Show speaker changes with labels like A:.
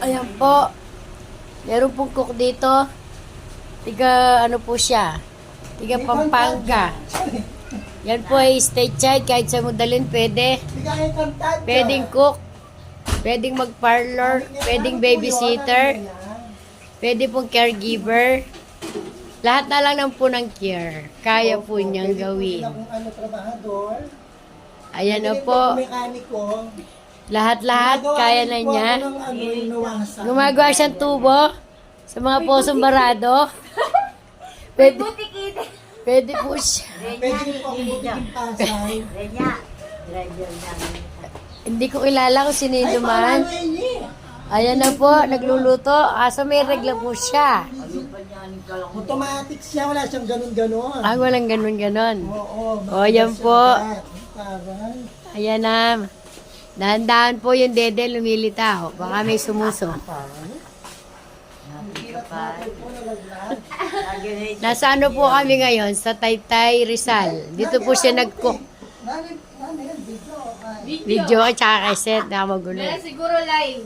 A: Ayan po. Meron pong cook dito. Tiga ano po siya. Tiga Pampanga. Yan po ay state child. Kahit sa mo dalhin pwede. Pwedeng cook. Pwedeng mag-parlor. Pwedeng babysitter. Pwede pong caregiver. Lahat na lang ng po ng care. Kaya po niyang gawin. Ayan na po. Lahat-lahat kaya na niya. Gumagawa siyang tubo sa mga posong barado. Pwede po siya. Hindi ko kilala kung sino yung dumaan. Ayan na po, nagluluto. Asa may regla po siya.
B: Automatic siya, wala siyang ganun-ganon.
A: Walang ganun-ganon.
B: Oo.
A: O, yan po. Ayan na. Dahan-dahan po yung dede lumilitaw. Baka may sumuso. Nasa ano po kami ngayon? Sa Taytay, Rizal. Dito po siya nag-cook. Video at saka kaset. Nakamagulo.
C: Siguro live.